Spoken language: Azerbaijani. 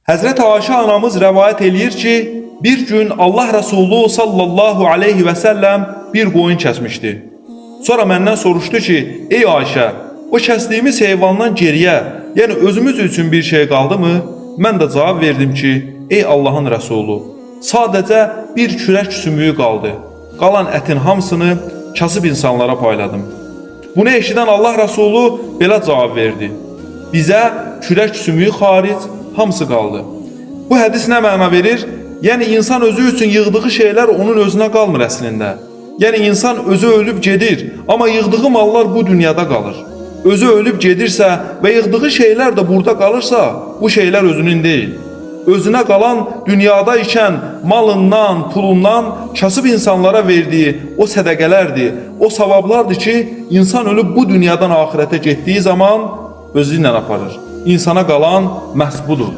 Həzrət Ayşə anamız rəvayət eləyir ki, bir gün Allah Resulü sallallahu aleyhi və səlləm bir qoyun kəsmişdi. Sonra məndən soruşdu ki, ey Ayşə, o kəsdiyimiz heyvandan geriyə, yəni özümüz üçün bir şey qaldı mı? Mən də cavab verdim ki, ey Allahın Resulü, sadəcə bir kürək sümüyü qaldı. Qalan ətin hamısını kasıb insanlara payladım. Bunu eşidən Allah Resulü belə cavab verdi. Bizə kürək sümüyü xaric hamısı qaldı. Bu hədis nə məna verir? Yəni insan özü üçün yığdığı şeylər onun özünə qalmır əslində. Yəni insan özü ölüb gedir, amma yığdığı mallar bu dünyada qalır. Özü ölüb gedirsə və yığdığı şeylər də burada qalırsa, bu şeylər özünün deyil. Özünə qalan dünyada ikən malından, pulundan kasıb insanlara verdiyi o sədəqələrdir, o savablardır ki, insan ölüb bu dünyadan axirətə getdiyi zaman özü ilə aparır. İnsana qalan məhz budur.